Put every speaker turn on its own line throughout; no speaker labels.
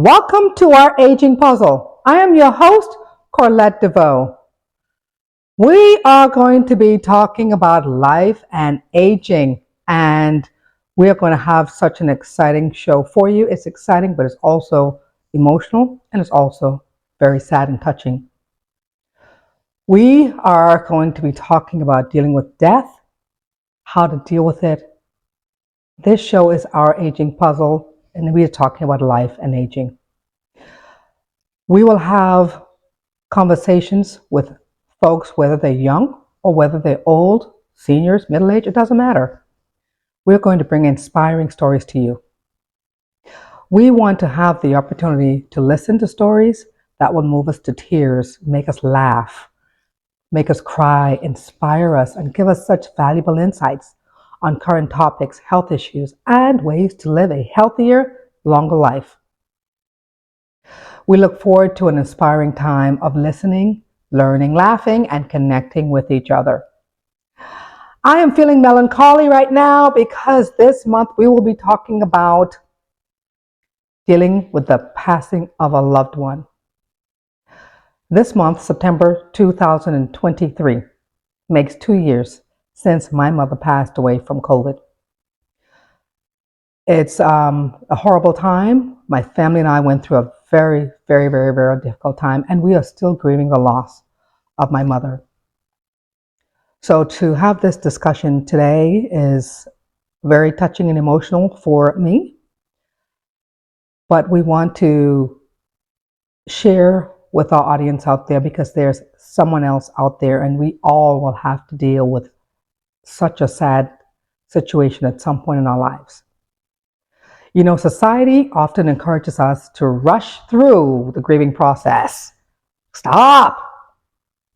Welcome to our aging puzzle. I am your host, Corlette Deveaux. We are going to be talking about life and aging, and we are going to have such an exciting show for you. It's exciting, but it's also emotional, and it's also very sad and touching. We are going to be talking about dealing with death, how to deal with it. This show is our aging puzzle, and we are talking about life and aging. We will have conversations with folks, whether they're young or whether they're old, seniors, middle-aged, it doesn't matter. We're going to bring inspiring stories to you. We want to have the opportunity to listen to stories that will move us to tears, make us laugh, make us cry, inspire us, and give us such valuable insights on current topics, health issues, and ways to live a healthier, longer life. We look forward to an inspiring time of listening, learning, laughing, and connecting with each other. I am feeling melancholy right now because this month we will be talking about dealing with the passing of a loved one. This month, September 2023, makes 2 years since my mother passed away from COVID. It's a horrible time. My family and I went through a very, very, very, very difficult time, and we are still grieving the loss of my mother. So to have this discussion today is very touching and emotional for me, but we want to share with our audience out there because there's someone else out there, and we all will have to deal with such a sad situation at some point in our lives. You know, society often encourages us to rush through the grieving process. Stop!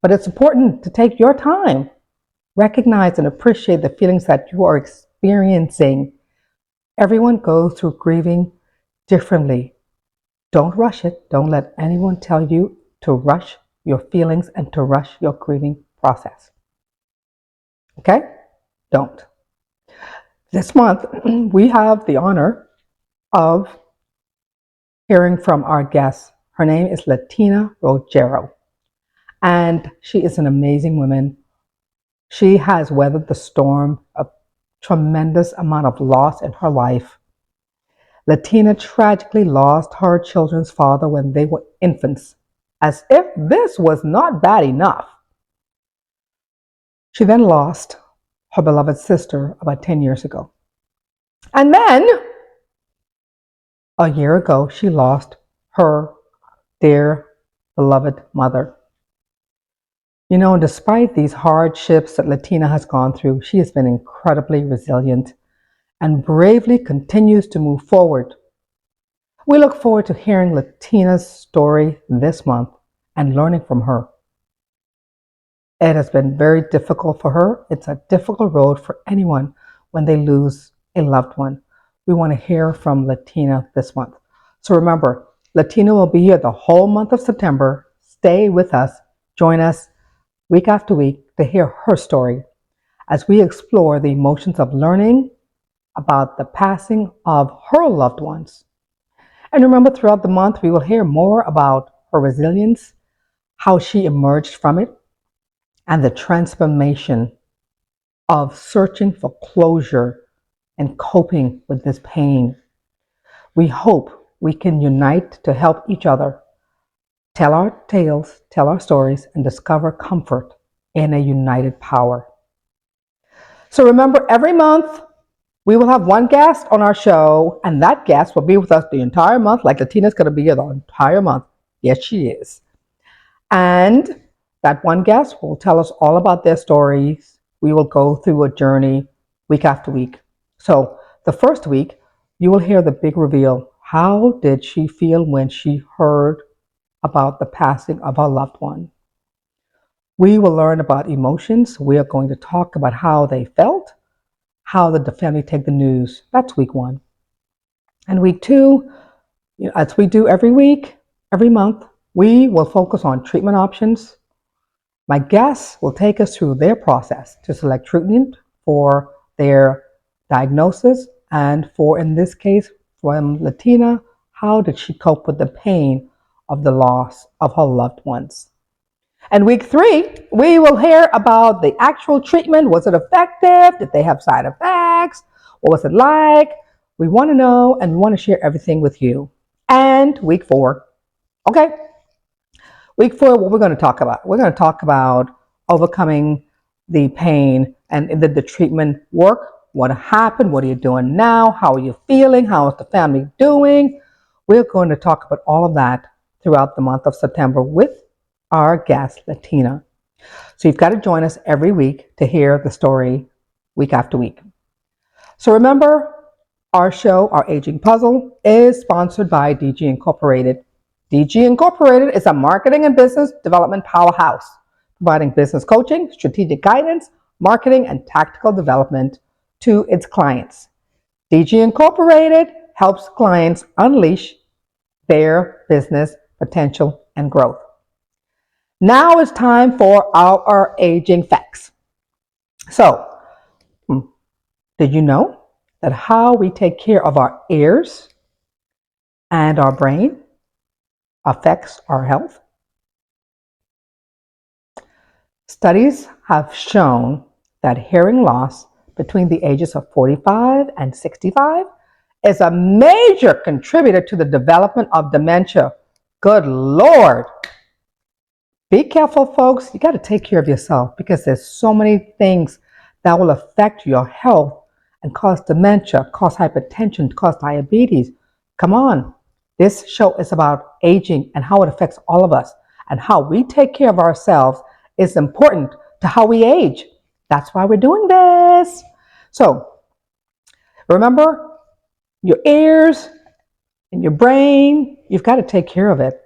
But it's important to take your time. Recognize and appreciate the feelings that you are experiencing. Everyone goes through grieving differently. Don't rush it. Don't let anyone tell you to rush your feelings and to rush your grieving process. Okay? Don't. This month, we have the honor of hearing from our guest. Her name is Latina Roggero, and she is an amazing woman. She has weathered the storm of tremendous amount of loss in her life. Latina tragically lost her children's father when they were infants. As if this was not bad enough, she then lost her beloved sister about 10 years ago. And then a year ago, she lost her dear beloved mother. You know, despite these hardships that Latina has gone through, she has been incredibly resilient and bravely continues to move forward. We look forward to hearing Latina's story this month and learning from her. It has been very difficult for her. It's a difficult road for anyone when they lose a loved one. We want to hear from Latina this month. So remember, Latina will be here the whole month of September. Stay with us. Join us week after week to hear her story as we explore the emotions of learning about the passing of her loved ones. And remember, throughout the month, we will hear more about her resilience, how she emerged from it, and the transformation of searching for closure and coping with this pain. We hope we can unite to help each other tell our tales, tell our stories, and discover comfort in a united power. So remember, every month we will have one guest on our show, and that guest will be with us the entire month, like Latina's going to be here the entire month. Yes, she is. And that one guest will tell us all about their stories. We will go through a journey week after week. So the first week, you will hear the big reveal. How did she feel when she heard about the passing of her loved one? We will learn about emotions. We are going to talk about how they felt. How did the family take the news? That's week one. And week two, as we do every week, every month, we will focus on treatment options. My guests will take us through their process to select treatment for their diagnosis and for, in this case, from Latina, how did she cope with the pain of the loss of her loved ones. And week 3, we will hear about the actual treatment. Was it effective? Did they have side effects? What was it like? We want to know, and we want to share everything with you. And week 4, okay? Week 4, what we're going to talk about? We're going to talk about overcoming the pain, and did the treatment work? What happened? What are you doing now? How are you feeling? How is the family doing? We're going to talk about all of that throughout the month of September with our guest, Latina. So you've got to join us every week to hear the story week after week. So remember, our show, Our Aging Puzzle, is sponsored by DG Incorporated. DG Incorporated is a marketing and business development powerhouse, providing business coaching, strategic guidance, marketing, and tactical development to its clients. DG Incorporated helps clients unleash their business potential and growth. Now it's time for our aging facts. So, did you know that how we take care of our ears and our brain affects our health? Studies have shown that hearing loss between the ages of 45 and 65 is a major contributor to the development of dementia. Good Lord. Be careful, folks. You got to take care of yourself because there's so many things that will affect your health and cause dementia, cause hypertension, cause diabetes. Come on. This show is about aging and how it affects all of us, and how we take care of ourselves is important to how we age. That's why we're doing this. So remember, your ears and your brain, you've got to take care of it.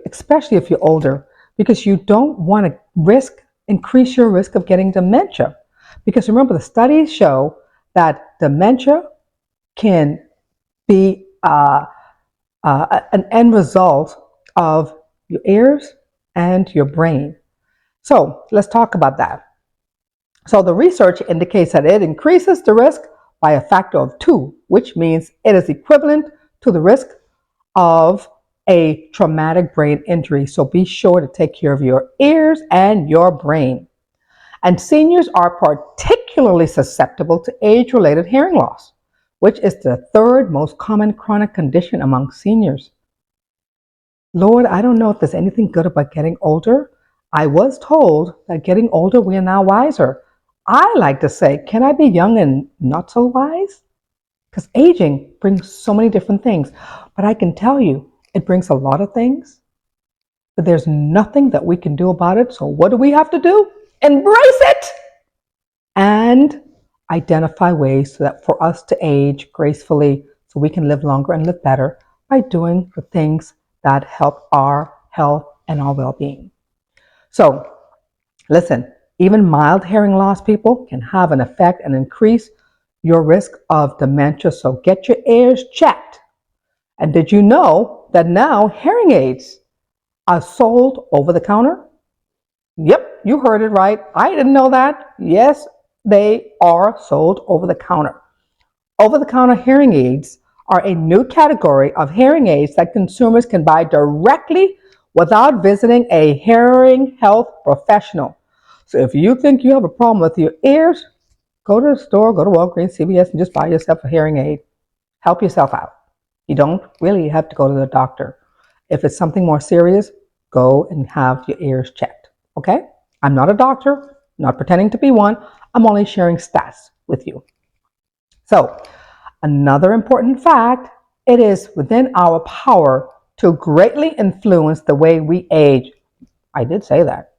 Especially if you're older, because you don't want to increase your risk of getting dementia. Because remember, the studies show that dementia can be an end result of your ears and your brain. So let's talk about that. So the research indicates that it increases the risk by a factor of 2, which means it is equivalent to the risk of a traumatic brain injury. So be sure to take care of your ears and your brain. And seniors are particularly susceptible to age-related hearing loss, which is the 3rd most common chronic condition among seniors. Lord, I don't know if there's anything good about getting older. I was told that getting older, we are now wiser. I like to say, can I be young and not so wise? Because aging brings so many different things. But I can tell you, it brings a lot of things, but there's nothing that we can do about it. So what do we have to do? Embrace it and identify ways so that for us to age gracefully, so we can live longer and live better by doing the things that help our health and our well-being. So listen, even mild hearing loss, people, can have an effect and increase your risk of dementia. So get your ears checked. And did you know that now hearing aids are sold over the counter? Yep, you heard it right. I didn't know that. Yes, they are sold over the counter. Over-the-counter hearing aids are a new category of hearing aids that consumers can buy directly without visiting a hearing health professional. So if you think you have a problem with your ears, go to the store, go to Walgreens, CVS, and just buy yourself a hearing aid. Help yourself out. You don't really have to go to the doctor. If it's something more serious, go and have your ears checked. Okay? I'm not a doctor, not pretending to be one. I'm only sharing stats with you. So, another important fact, it is within our power to greatly influence the way we age. I did say that.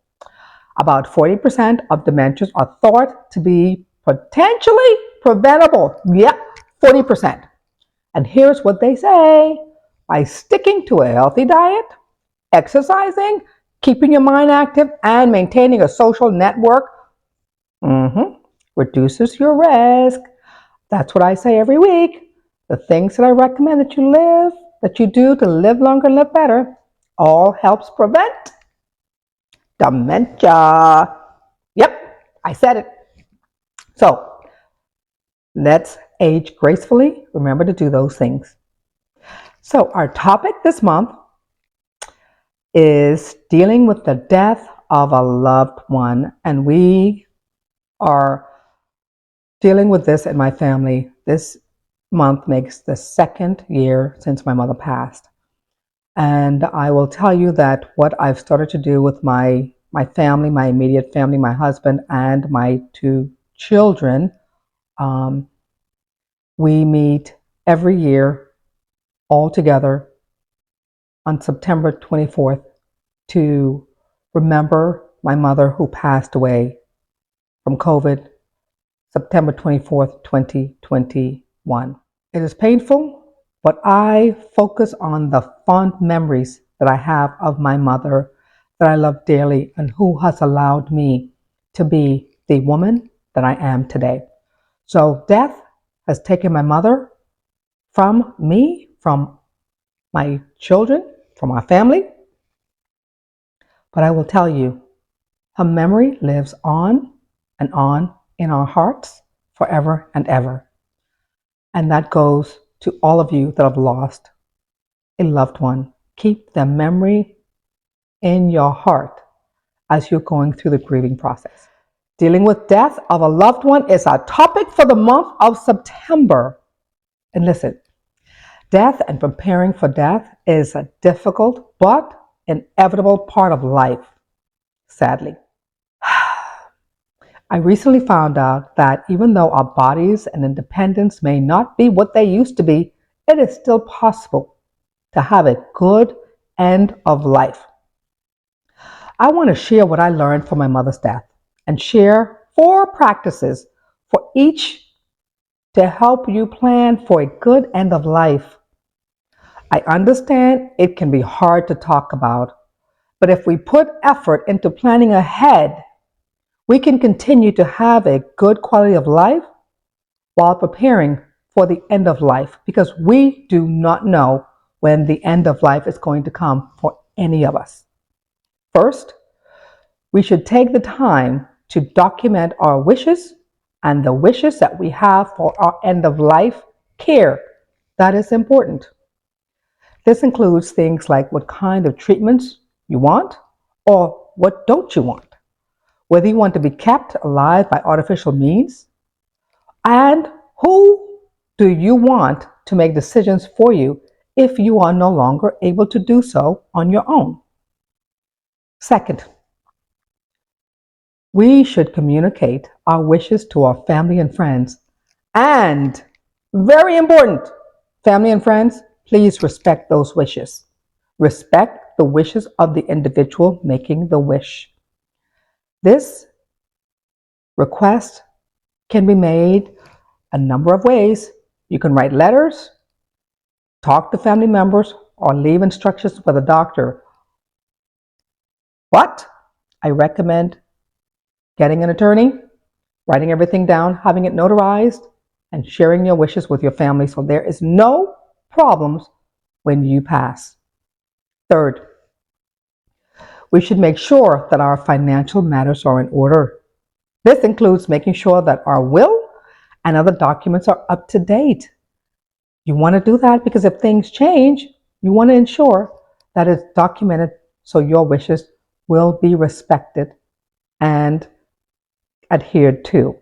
About 40% of dementias are thought to be potentially preventable. Yep, 40%. And here's what they say. By sticking to a healthy diet, exercising, keeping your mind active, and maintaining a social network, reduces your risk. That's what I say every week. The things that I recommend that you do to live longer and live better, all helps prevent dementia. Yep, I said it. So let's age gracefully. Remember to do those things. So our topic this month is dealing with the death of a loved one, and we are dealing with this in my family. This month makes the 2nd year since my mother passed. And I will tell you that what I've started to do with my family, my immediate family, my husband and my 2 children, we meet every year all together on September 24th to remember my mother who passed away from COVID, September 24th, 2021. It is painful, but I focus on the fond memories that I have of my mother that I love dearly and who has allowed me to be the woman that I am today. So death has taken my mother from me, from my children, from our family. But I will tell you, her memory lives on and on in our hearts forever and ever. And that goes to all of you that have lost a loved one. Keep the memory in your heart as you're going through the grieving process. Dealing with death of a loved one is our topic for the month of September. And listen, death and preparing for death is a difficult but inevitable part of life, sadly. I recently found out that even though our bodies and independence may not be what they used to be, it is still possible to have a good end of life. I want to share what I learned from my mother's death and share 4 practices for each to help you plan for a good end of life. I understand it can be hard to talk about, but if we put effort into planning ahead, we can continue to have a good quality of life while preparing for the end of life, because we do not know when the end of life is going to come for any of us. First, we should take the time to document our wishes and the wishes that we have for our end of life care. That is important. This includes things like what kind of treatments you want or what don't you want, whether you want to be kept alive by artificial means, and who do you want to make decisions for you if you are no longer able to do so on your own. Second, we should communicate our wishes to our family and friends. And very important, family and friends, please respect those wishes. Respect the wishes of the individual making the wish. This request can be made a number of ways. You can write letters, talk to family members, or leave instructions with a doctor. But I recommend getting an attorney, writing everything down, having it notarized, and sharing your wishes with your family so there is no problems when you pass. Third, we should make sure that our financial matters are in order. This includes making sure that our will and other documents are up to date. You want to do that because if things change, you want to ensure that it's documented so your wishes will be respected and adhered to.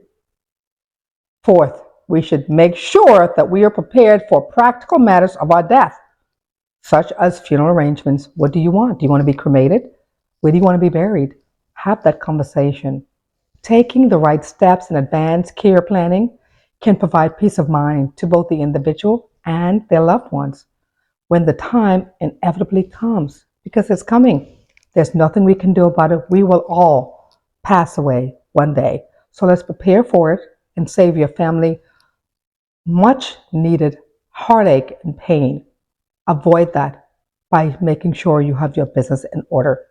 Fourth, we should make sure that we are prepared for practical matters of our death, such as funeral arrangements. What do you want? Do you want to be cremated? Where do you want to be buried? Have that conversation. Taking the right steps in advance care planning can provide peace of mind to both the individual and their loved ones when the time inevitably comes, because it's coming. There's nothing we can do about it. We will all pass away one day. So let's prepare for it and save your family much needed heartache and pain. Avoid that by making sure you have your business in order.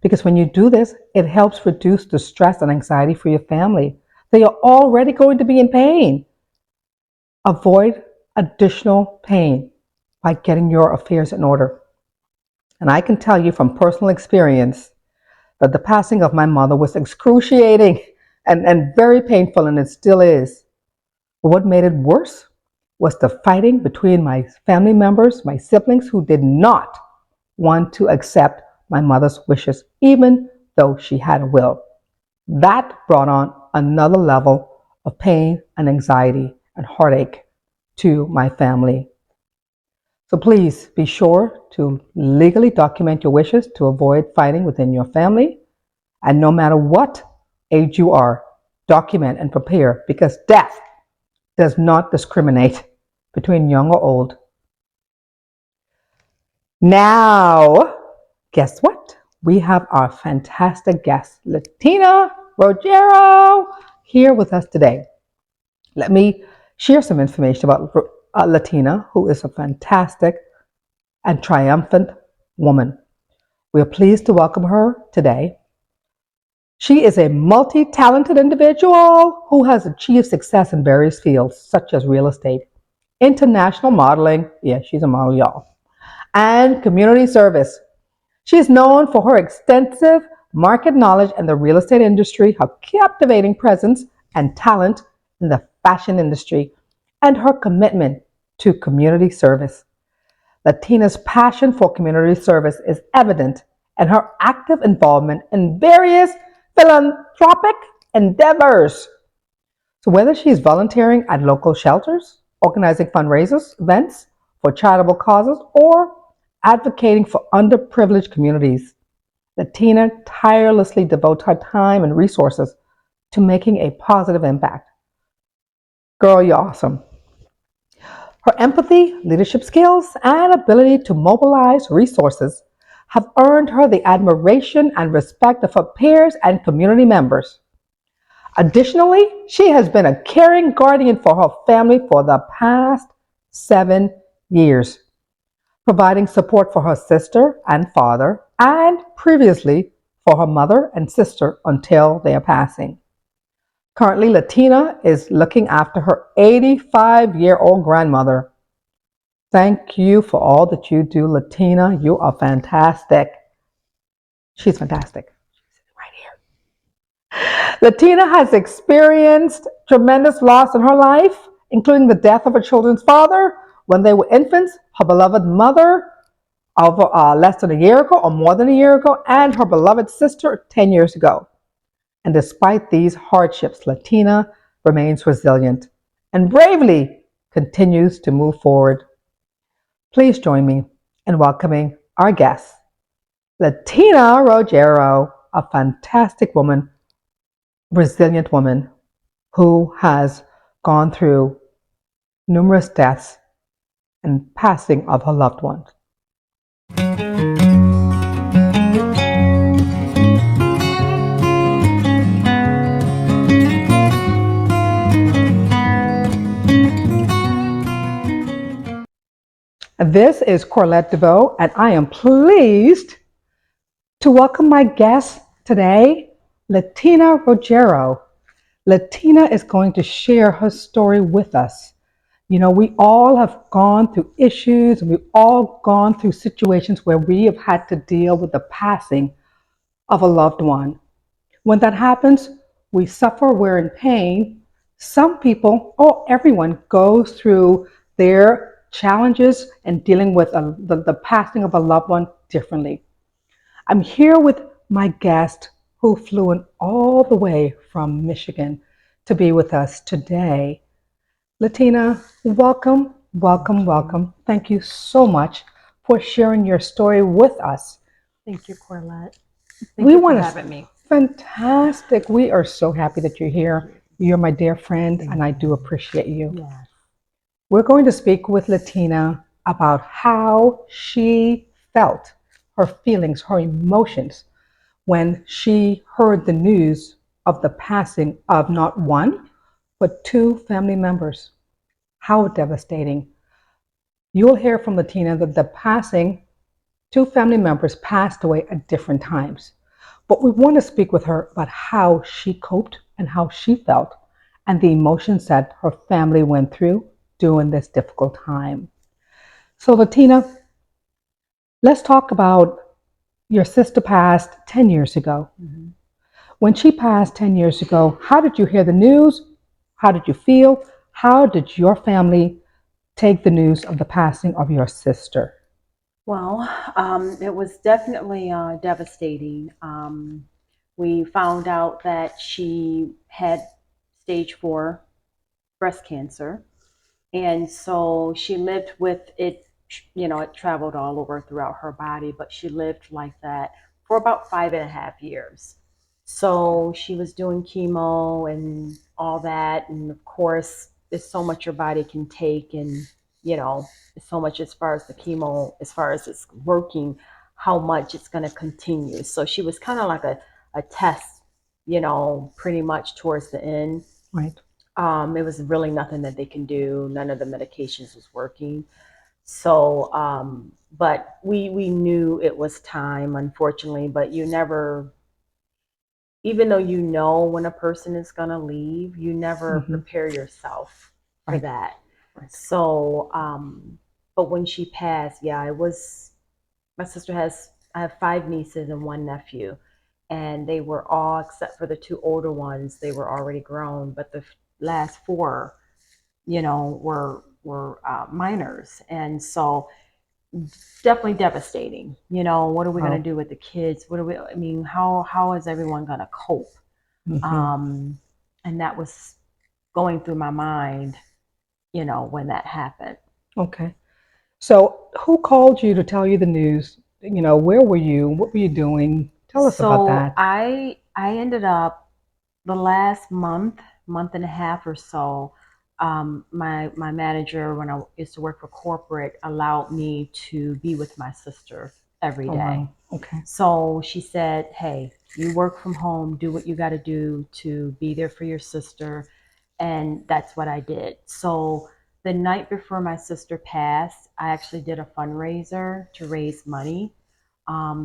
Because when you do this, it helps reduce the stress and anxiety for your family. They are already going to be in pain. Avoid additional pain by getting your affairs in order. And I can tell you from personal experience that the passing of my mother was excruciating and very painful, and it still is. But what made it worse was the fighting between my family members, my siblings, who did not want to accept my mother's wishes, even though she had a will. That brought on another level of pain and anxiety and heartache to my family. So please be sure to legally document your wishes to avoid fighting within your family. And no matter what age you are, document and prepare, because death does not discriminate between young or old. Now, guess what? We have our fantastic guest, Latina Roggero, here with us today. Let me share some information about Latina, who is a fantastic and triumphant woman. We are pleased to welcome her today. She is a multi-talented individual who has achieved success in various fields, such as real estate, international modeling, yeah, she's a model, y'all, and community service. She is known for her extensive market knowledge in the real estate industry, her captivating presence and talent in the fashion industry, and her commitment to community service. Latina's passion for community service is evident in her active involvement in various philanthropic endeavors. So whether she's volunteering at local shelters, organizing fundraisers, events for charitable causes, or advocating for underprivileged communities, Latina tirelessly devotes her time and resources to making a positive impact. Girl, you're awesome. Her empathy, leadership skills, and ability to mobilize resources have earned her the admiration and respect of her peers and community members. Additionally, she has been a caring guardian for her family for the past 7 years, providing support for her sister and father, and previously for her mother and sister until their passing. Currently, Latina is looking after her 85-year-old grandmother. Thank you for all that you do, Latina. You are fantastic. She's fantastic. She's right here. Latina has experienced tremendous loss in her life, including the death of her children's father when they were infants, her beloved mother of less than a year ago or more than a year ago, and her beloved sister 10 years ago. And despite these hardships, Latina remains resilient and bravely continues to move forward. Please join me in welcoming our guest, Latina Roggero, a fantastic woman, resilient woman who has gone through numerous deaths and passing of her loved ones. This is Corlette Deveaux, and I am pleased to welcome my guest today, Latina Roggero. Latina is going to share her story with us. You know, we all have gone through issues, and we've all gone through situations where we have had to deal with the passing of a loved one. When that happens, we suffer, we're in pain. Some people, or everyone, goes through their challenges and dealing with the passing of a loved one differently. I'm here with my guest who flew in all the way from Michigan to be with us today. Latina, welcome, welcome, welcome. Thank you so much for sharing your story with us.
Thank you, Corlette. Thank you for having me.
Fantastic. We are so happy that you're here. You're my dear friend, and I do appreciate you.
Yes.
We're going to speak with Latina about how she felt, her feelings, her emotions, when she heard the news of the passing of not one, but 2 family members. How devastating. You'll hear from Latina that the passing, 2 family members passed away at different times. But we want to speak with her about how she coped and how she felt and the emotions that her family went through during this difficult time. So Latina, let's talk about your sister passed 10 years ago.
Mm-hmm.
When she passed 10 years ago, how did you hear the news? How did you feel? How did your family take the news of the passing of your sister?
Well, it was definitely devastating. We found out that she had stage 4 breast cancer. And so she lived with it, it traveled all over throughout her body, but she lived like that for about 5.5 years. So she was doing chemo and all that. And of course, there's so much your body can take, and, so much as far as the chemo, as far as it's working, how much it's going to continue. So she was kind of like a test, pretty much towards the end.
Right.
It was really nothing that they can do. None of the medications was working. So, but we knew it was time, unfortunately. But you never, even though you know when a person is gonna leave, you never prepare yourself for
Right.
that.
Right.
So, but when she passed, yeah, it was. My sister I have 5 nieces and 1 nephew, and they were all, except for the 2 older ones, they were already grown. But the last 4, were minors, and so definitely devastating. What are we going
Wow.
to do with the kids? What are we? I mean, how is everyone going to cope? Um, and that was going through my mind, when that happened.
Okay. So, who called you to tell you the news? Where were you? What were you doing? Tell us about
So
that.
I ended up the last month and a half or so. My manager, when I used to work for corporate, allowed me to be with my sister every
Oh,
day.
wow. Okay.
So she said, "Hey, you work from home. Do what you got to do to be there for your sister." And that's what I did. So the night before my sister passed, I actually did a fundraiser to raise money,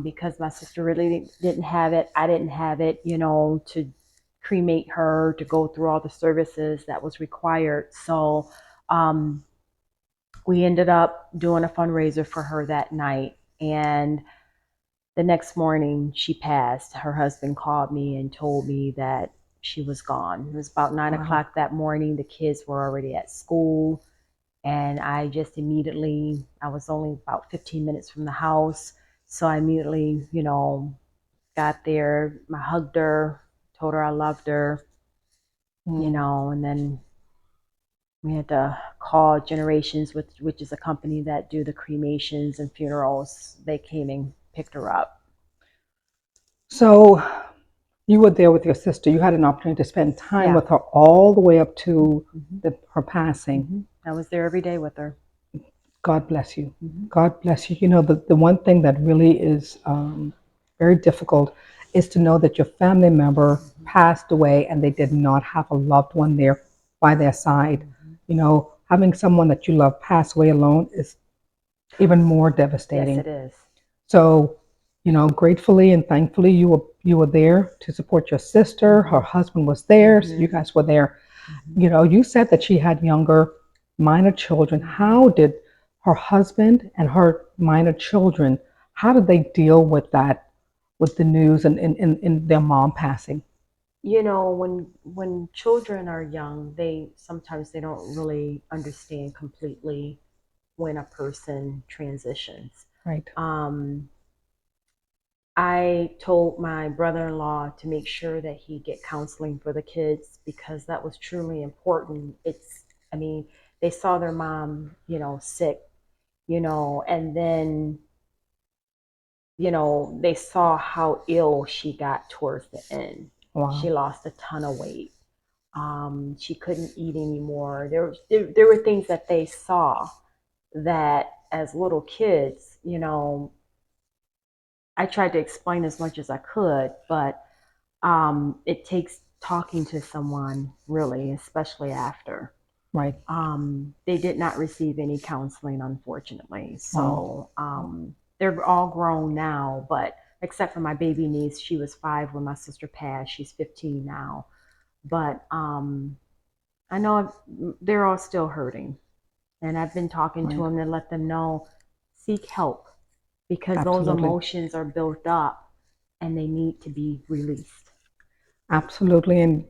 because my sister really didn't have it. I didn't have it, to cremate her, to go through all the services that was required. So um, we ended up doing a fundraiser for her that night. And the next morning she passed. Her husband called me and told me that she was gone. It was about 9 o'clock that morning. The kids were already at school. And I just immediately, I was only about 15 minutes from the house. So I immediately, got there, I hugged her, told her I loved her, and then we had to call Generations, which is a company that do the cremations and funerals. They came and picked her up.
So, you were there with your sister. You had an opportunity to spend time
Yeah.
with her all the way up to her passing.
I was there every day with her.
God bless you. God bless you. The one thing that really is very difficult is to know that your family member passed away and they did not have a loved one there by their side. Having someone that you love pass away alone is even more
Yes,
devastating.
it is.
So, gratefully and thankfully, you were there to support your sister. Her husband was there, so you guys were there. You said that she had younger minor children. How did her husband and her minor children, how did they deal with that, with the news and their mom passing?
When children are young, they sometimes they don't really understand completely when a person transitions.
Right.
I told my brother-in-law to make sure that he get counseling for the kids, because that was truly important. I mean, they saw their mom, sick, and then, they saw how ill she got towards the end. She
Wow.
lost a ton of weight. She couldn't eat anymore. There were things that they saw that, as little kids, I tried to explain as much as I could, but it takes talking to someone, really, especially after.
Right.
They did not receive any counseling, unfortunately.
Wow.
So they're all grown now, but except for my baby niece, she was 5 when my sister passed. She's 15 now. But I know they're all still hurting. And I've been talking to
Right.
them to let them know, seek help, because those
Absolutely.
emotions are built up and they need to be released.
Absolutely. And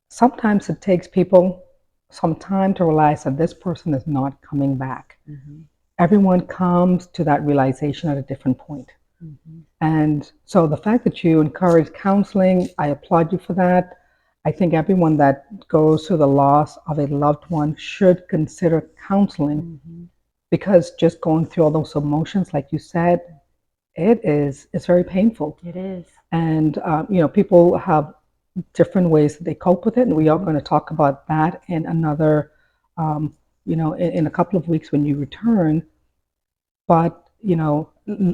sometimes it takes people some time to realize that this person is not coming back.
Mm-hmm.
Everyone comes to that realization at a different point.
Mm-hmm.
And so the fact that you encourage counseling, I applaud you for that. I think everyone that goes through the loss of a loved one should consider counseling,
Mm-hmm.
because just going through all those emotions, like you said, it's very painful.
It is.
And people have different ways that they cope with it, and we are going to talk about that in another, in a couple of weeks when you return. But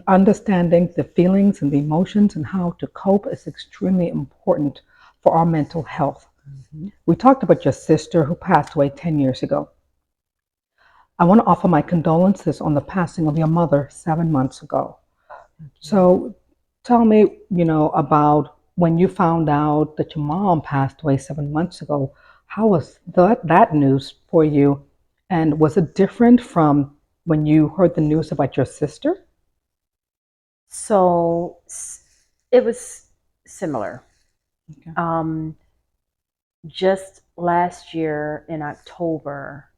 understanding the feelings and the emotions and how to cope is extremely important for our mental health.
Mm-hmm.
We talked about your sister who passed away 10 years ago. I want to offer my condolences on the passing of your mother 7 months ago. So tell me, about when you found out that your mom passed away 7 months ago. How was that news for you? And was it different from when you heard the news about your sister?
So it was similar.
Okay.
Just last year in October,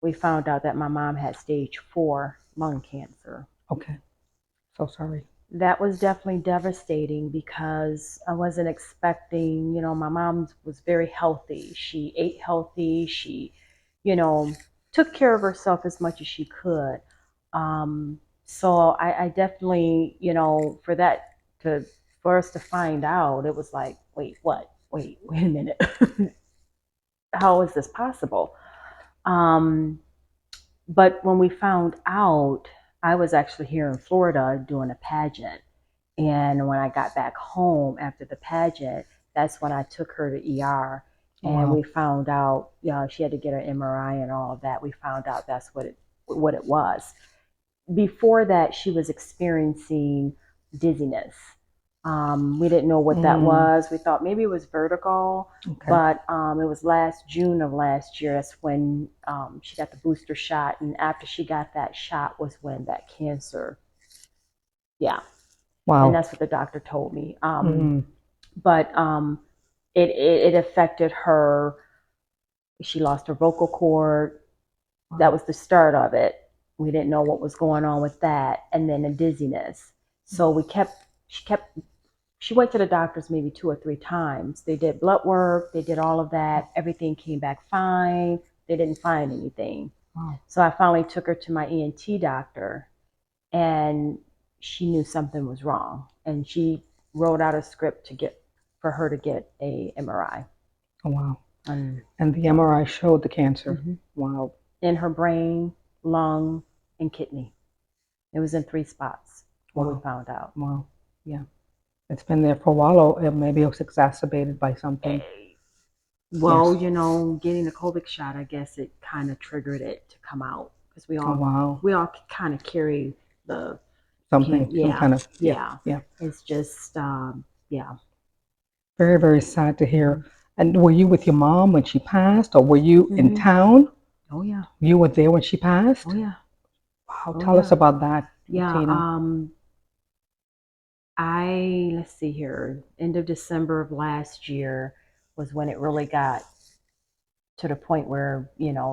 we found out that my mom had stage 4 lung cancer.
Okay. So sorry.
That was definitely devastating because I wasn't expecting, my mom was very healthy. She ate healthy. She, you know, took care of herself as much as she could. So I definitely, for us to find out, it was like, wait, what? Wait a minute. How is this possible? Um, but when we found out, I was actually here in Florida doing a pageant. And when I got back home after the pageant, that's when I took her to ER. And
Wow.
we found out, she had to get her MRI and all of that. We found out that's what it was. Before that, she was experiencing dizziness. We didn't know what that was. We thought maybe it was vertigo,
Okay.
but it was last June of last year. That's when she got the booster shot, and after she got that shot was when that cancer, yeah,
Wow.
and that's what the doctor told me.
Mm.
But it affected her. She lost her vocal cord. That was the start of it. We didn't know what was going on with that, and then the dizziness. So she went to the doctors maybe 2 or 3 times. They did blood work, they did all of that. Everything came back fine. They didn't find anything.
Wow.
So I finally took her to my ENT doctor, and she knew something was wrong, and she wrote out a script for her to get a MRI.
Oh, wow.
And
the MRI showed the cancer.
Mm-hmm.
Wow.
In her brain, lung, and kidney. It was in 3 spots when we found out.
Wow. Yeah. It's been there for a while, or maybe it was exacerbated by something.
Well, getting the COVID shot, I guess it kind of triggered it to come out, because we all kind of carry the
something,
yeah,
some kind of,
yeah.
yeah.
It's just yeah.
Very, very sad to hear. And were you with your mom when she passed, or were you in town?
Oh yeah.
You were there when she passed?
Oh yeah.
Wow. Tell us about that,
Yeah.
Tina.
Let's see here. End of December of last year was when it really got to the point where,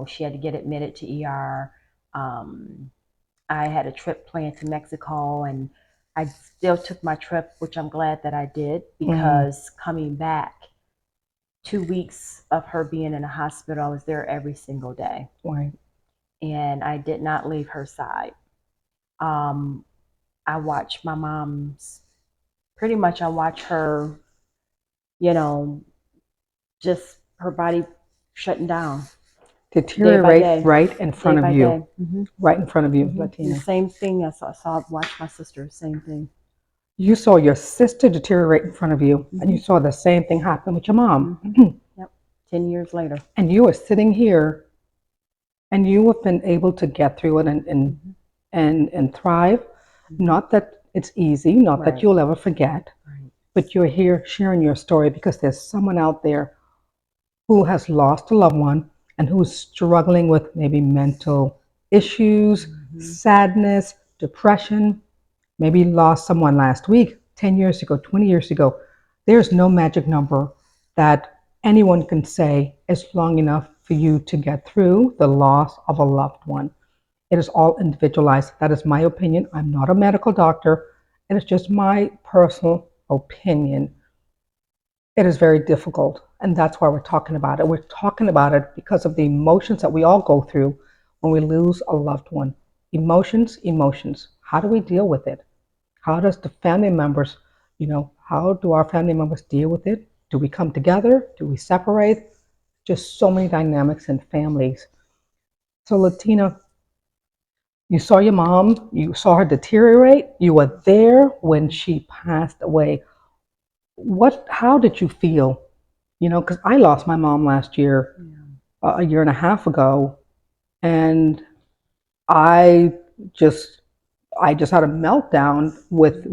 she had to get admitted to ER. I had a trip planned to Mexico, and I still took my trip, which I'm glad that I did, because coming back, 2 weeks of her being in a hospital, I was there every single day.
Right.
And I did not leave her side. I watched my mom's, pretty much I watched her, just her body shutting down.
Deteriorate right in front of you.
Mm-hmm.
Right in front of you, Latina.
The same thing I watched my sister, same thing.
You saw your sister deteriorate in front of you, and you saw the same thing happen with your mom.
Yep. 10 years later.
And you are sitting here, and you have been able to get through it and thrive. Not that it's easy, not that you'll ever forget, but you're here sharing your story because there's someone out there who has lost a loved one and who's struggling with maybe mental issues, sadness, depression, maybe lost someone last week, 10 years ago, 20 years ago. There's no magic number that anyone can say is long enough for you to get through the loss of a loved one. It is all individualized. That is my opinion. I'm not a medical doctor. It is just my personal opinion. It is very difficult, and that's why we're talking about it. We're talking about it because of the emotions that we all go through when we lose a loved one. Emotions, emotions. How do we deal with it? How does the family members, how do our family members deal with it? Do we come together? Do we separate? Just so many dynamics in families. So, Latina, you saw your mom, you saw her deteriorate, you were there when she passed away. How did you feel? Because I lost my mom last year, a year and a half ago, and I just I just had a meltdown with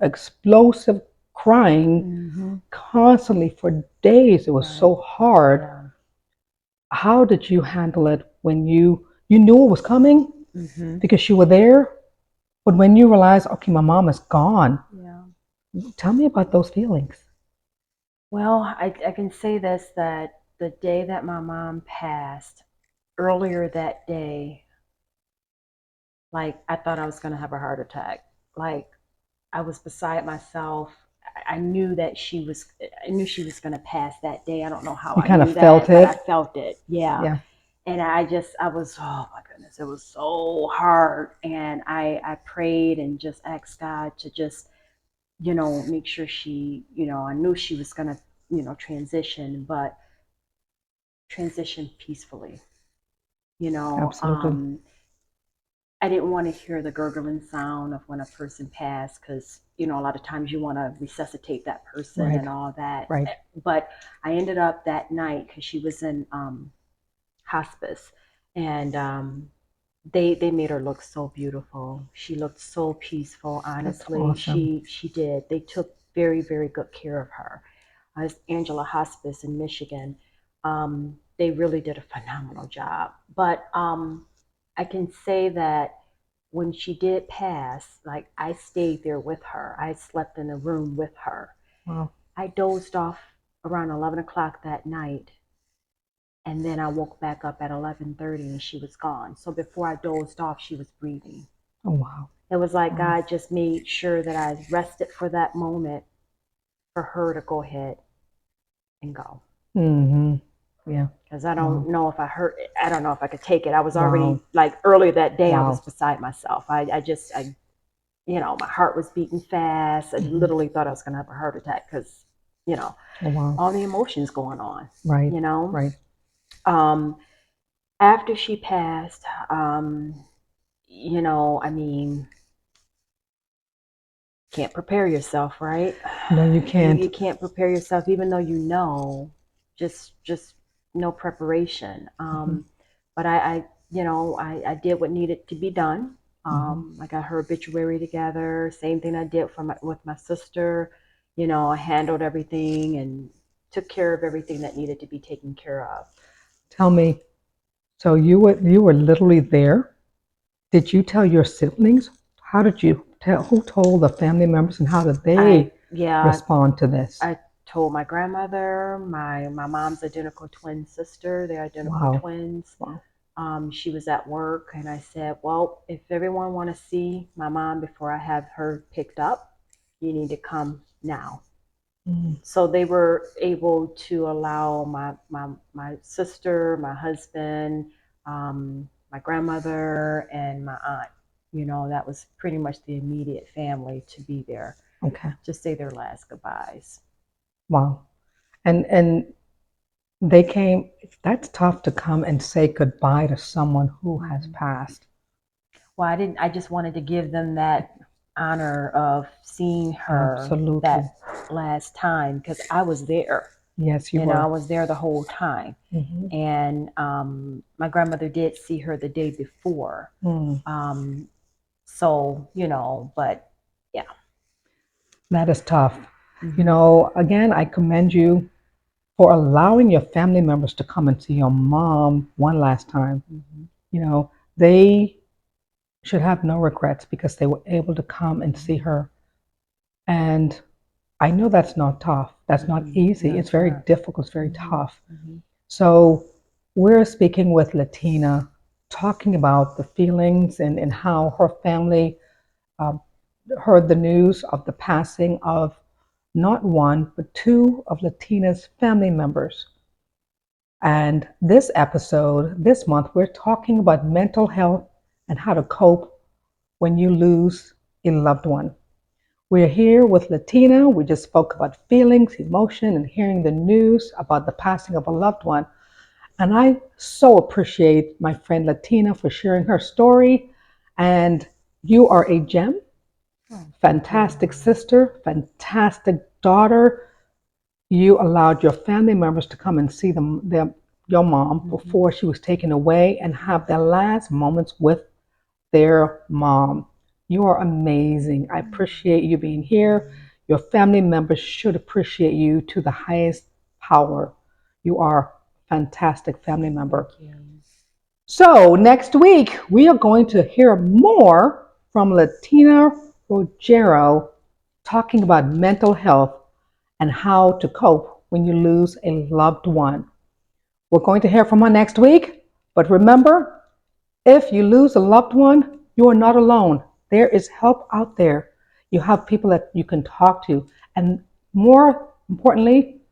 explosive crying constantly for days. It was so hard.
Yeah.
How did you handle it when you knew it was coming because you were there, but when you realized, okay, my mom is gone?
Yeah.
Tell me about those feelings.
Well, I can say this, that the day that my mom passed, earlier that day, like I thought I was going to have a heart attack. Like I was beside myself. I knew that I knew she was going to pass that day. I don't know how
You
I
kind
knew
of felt
that, but I
it.
felt it. Yeah.
Yeah.
And I was, oh my goodness, it was so hard. And I prayed and just asked God to just, make sure she, I knew she was going to, transition, but transition peacefully, you know.
Absolutely.
I didn't want to hear the gurgling sound of when a person passed, because a lot of times you want to resuscitate that person
Right.
and all that.
Right.
But I ended up that night, because she was in hospice, and they made her look so beautiful. She looked so peaceful.
That's
Honestly,
awesome.
she did. They took very, very good care of her. It's Angela Hospice in Michigan. They really did a phenomenal job. But I can say that when she did pass, like I stayed there with her. I slept in a room with her.
Wow.
I dozed off around 11 o'clock that night, and then I woke back up at 11:30 and she was gone. So before I dozed off, she was breathing.
Oh, wow.
It was like
Wow.
God just made sure that I rested for that moment for her to go ahead and go.
Yeah.
Because I
Wow.
don't know if I hurt it. I don't know if I could take it. I was already,
Wow.
like, earlier that day, I was
Wow.
beside myself. My heart was beating fast. I literally thought I was going to have a heart attack, because,
Oh, wow.
all the emotions going on,
Right.
you know.
Right.
Um, After she passed, I mean, can't prepare yourself, right?
No, you can't.
You can't prepare yourself, even though just no preparation. But I did what needed to be done. I got her obituary together. Same thing I did with my sister. I handled everything and took care of everything that needed to be taken care of.
Tell me, so you were literally there. Did you tell your siblings? How did you tell? Who told the family members, and how did
I
they
yeah,
respond to this?
I told my grandmother, my mom's identical twin sister. They're identical
Wow.
twins.
Wow.
She was at work, and I said, well, if everyone want to see my mom before I have her picked up, you need to come now.
Mm.
So they were able to allow my sister, my husband, my grandmother, and my aunt. That was pretty much the immediate family to be there
Okay.
to say their last goodbyes.
Wow. And they came. That's tough to come and say goodbye to someone who has passed.
Well, I didn't. I just wanted to give them that honor of seeing her
Absolutely.
that last time, because I was there.
Yes, you
I
were.
was there the whole time. And my grandmother did see her the day before.
Mm.
So, but yeah.
That is tough.
Mm-hmm.
Again, I commend you for allowing your family members to come and see your mom one last time.
Mm-hmm.
They should have no regrets because they were able to come and see her. And I know that's not tough. That's not easy.
No,
It's
it's
very
not.
difficult. It's very tough.
Mm-hmm.
So We're speaking with Latina, talking about the feelings and how her family um, heard the news of the passing of not one, but two of Latina's family members. And this episode, this month, we're talking about mental health and how to cope when you lose a loved one. We're here with Latina. We just spoke about feelings, emotion, and hearing the news about the passing of a loved one. And I so appreciate my friend Latina for sharing her story. And you are a gem, fantastic sister, fantastic daughter. You allowed your family members to come and see your mom before she was taken away and have their last moments with their mom. You are amazing. I appreciate you being here. Your family members should appreciate you to the highest power. You are a fantastic family member. So next week, we are going to hear more from Latina Roggero talking about mental health and how to cope when you lose a loved one. We're going to hear from her next week, but remember, if you lose a loved one, you are not alone. There is help out there. You have people that you can talk to. And more importantly,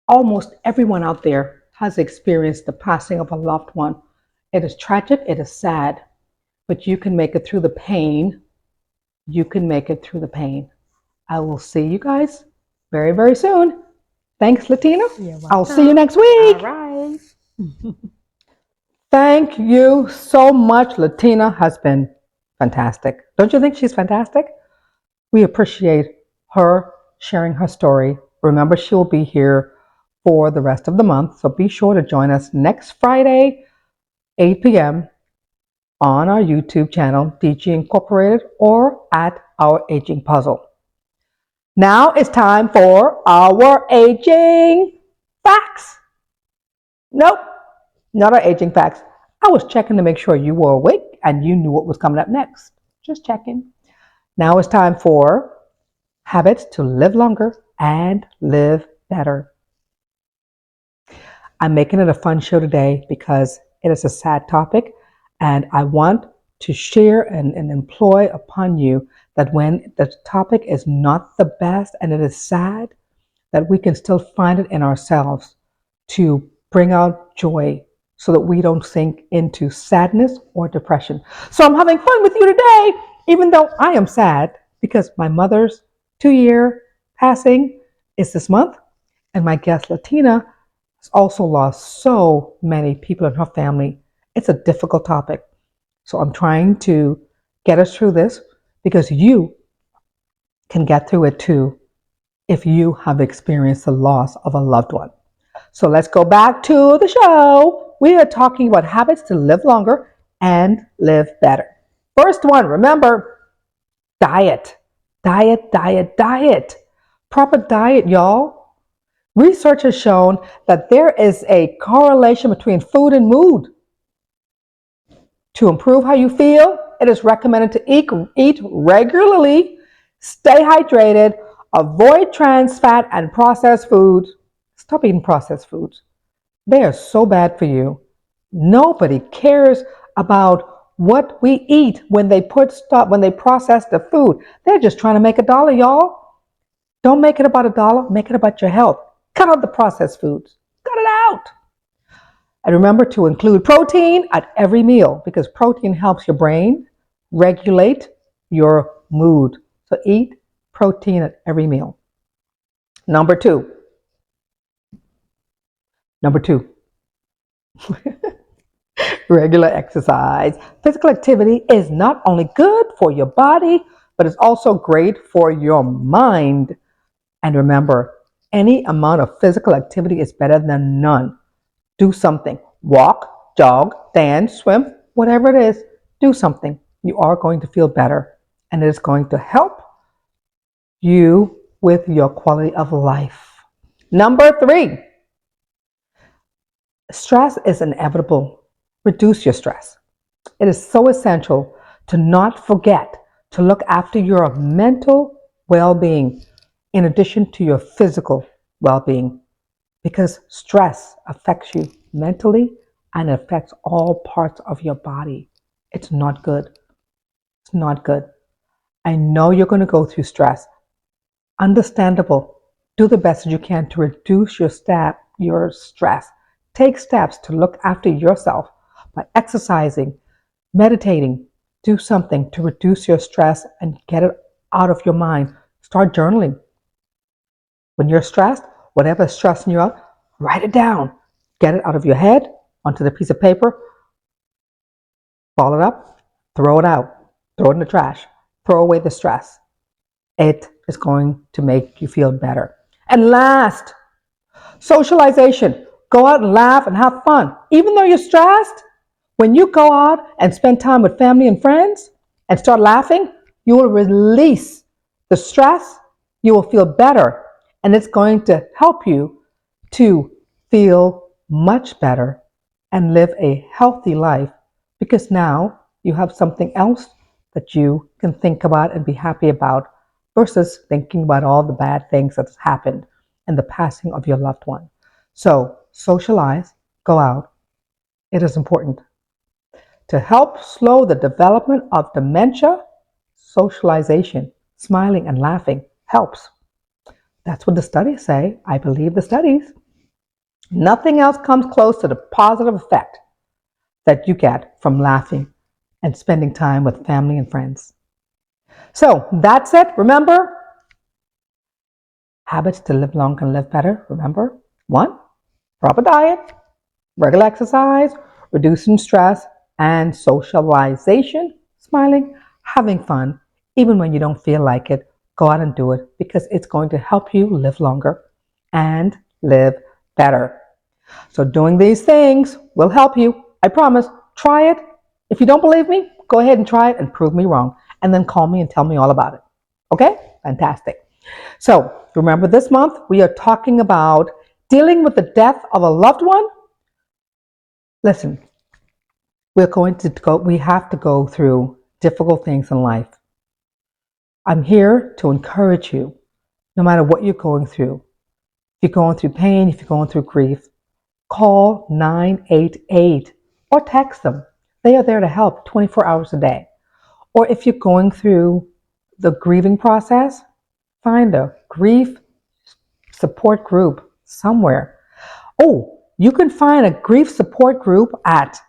almost everyone out there has experienced the passing of a loved one. It is tragic, it is sad, but you can make it through the pain. You can make it through the pain. I will see you guys very, very soon. Thanks, Latina. I'll see you next week.
All right.
Thank you so much. Latina has been fantastic. Don't you think she's fantastic? We appreciate her sharing her story. Remember, she will be here for the rest of the month, so be sure to join us next Friday, 8 p.m. on our YouTube channel, DG Incorporated, or at Our Aging Puzzle. Now it's time for our aging facts. Nope, not our aging facts. I was checking to make sure you were awake and you knew what was coming up next. Just checking. Now it's time for habits to live longer and live better. I'm making it a fun show today because it is a sad topic, and I want to share and employ upon you that when the topic is not the best and it is sad, that we can still find it in ourselves to bring out joy so that we don't sink into sadness or depression. So I'm having fun with you today, even though I am sad because my mother's 2-year passing is this month, and my guest Latina has also lost so many people in her family. It's a difficult topic. So I'm trying to get us through this because you can get through it too if you have experienced the loss of a loved one. So let's go back to the show. We are talking about habits to live longer and live better. First one, remember, diet. Diet, diet, diet. Proper diet, y'all. Research has shown that there is a correlation between food and mood. To improve how you feel, it is recommended to eat regularly, stay hydrated, avoid trans fat and processed foods. Stop eating processed foods. They are so bad for you. Nobody cares about what we eat when they process the food. They're just trying to make $1, y'all. Don't make it about $1, make it about your health. Cut out the processed foods. Cut it out. And remember to include protein at every meal because protein helps your brain regulate your mood. So eat protein at every meal. Number two. Regular exercise. Physical activity is not only good for your body, but it's also great for your mind. And remember, any amount of physical activity is better than none. Do something. Walk, jog, dance, swim, whatever it is, do something. You are going to feel better, and it is going to help you with your quality of life. Number 3, stress is inevitable. Reduce your stress. It is so essential to not forget to look after your mental well-being in addition to your physical well-being, because stress affects you mentally, and it affects all parts of your body. It's not good. It's not good. I know you're going to go through stress. Understandable. Do the best that you can to reduce your stress. Take steps to look after yourself by exercising, meditating. Do something to reduce your stress and get it out of your mind. Start journaling. When you're stressed, whatever's stressing you out, write it down. Get it out of your head onto the piece of paper, ball it up, throw it out, throw it in the trash, throw away the stress. It is going to make you feel better. And last, socialization. Go out and laugh and have fun. Even though you're stressed, when you go out and spend time with family and friends and start laughing, you will release the stress, you will feel better, and it's going to help you to feel much better and live a healthy life, because now you have something else that you can think about and be happy about versus thinking about all the bad things that's happened and the passing of your loved one. So socialize, go out. It is important. To help slow the development of dementia, socialization, smiling and laughing helps. That's what the studies say. I believe the studies. Nothing else comes close to the positive effect that you get from laughing and spending time with family and friends. So that's it. Remember, habits to live long and live better. Remember, 1, proper diet, regular exercise, reducing stress, and socialization, smiling, having fun. Even when you don't feel like it, go out and do it, because it's going to help you live longer and live better. So doing these things will help you. I promise. Try it. If you don't believe me, go ahead and try it and prove me wrong. And then call me and tell me all about it. Okay? Fantastic. So remember, this month we are talking about dealing with the death of a loved one. Listen, we have to go through difficult things in life. I'm here to encourage you, no matter what you're going through. If you're going through pain, if you're going through grief, call 988 or text them. They are there to help 24 hours a day. Or if you're going through the grieving process, find a grief support group somewhere. Oh, you can find a grief support group at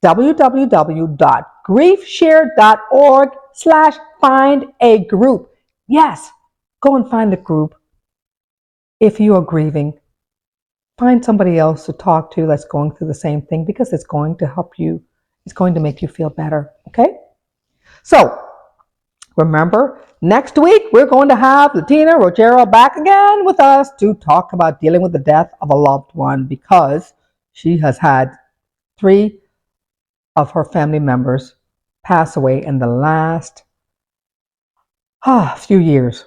www.griefshare.org/find-a-group. Yes, go and find a group. If you are grieving, find somebody else to talk to that's going through the same thing, because it's going to help you. It's going to make you feel better. Okay? So, remember, next week we're going to have Latina Roggero back again with us to talk about dealing with the death of a loved one, because she has had 3 of her family members pass away in the last few years.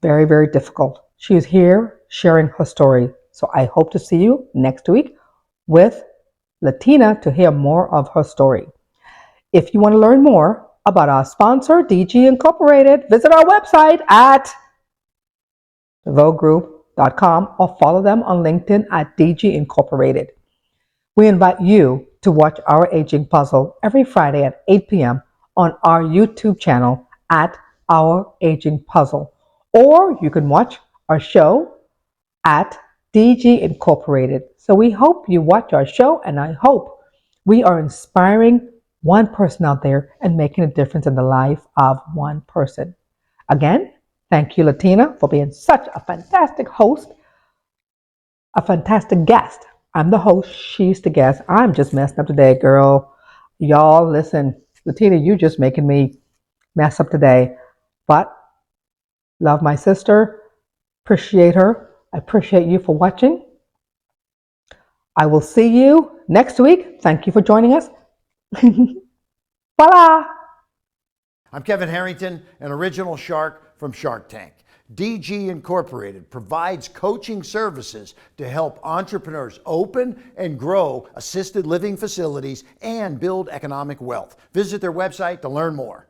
Very, very difficult. She is here sharing her story. So I hope to see you next week with Latina to hear more of her story. If you want to learn more about our sponsor, DG Incorporated, visit our website at deveauxgroup.com or follow them on LinkedIn at DG Incorporated. We invite you to watch our aging puzzle every Friday at 8 p.m. on our YouTube channel at Our Aging Puzzle. Or you can watch our show at DG Incorporated. So we hope you watch our show, and I hope we are inspiring one person out there and making a difference in the life of one person. Again, thank you, Latina, for being such a fantastic host, a fantastic guest. I'm the host, she's the guest. I'm just messing up today, girl. Y'all, listen, Latina, you just making me mess up today. But love my sister, appreciate her. I appreciate you for watching. I will see you next week. Thank you for joining us. Voila!
I'm Kevin Harrington, an original shark from Shark Tank. DG Incorporated provides coaching services to help entrepreneurs open and grow assisted living facilities and build economic wealth. Visit their website to learn more.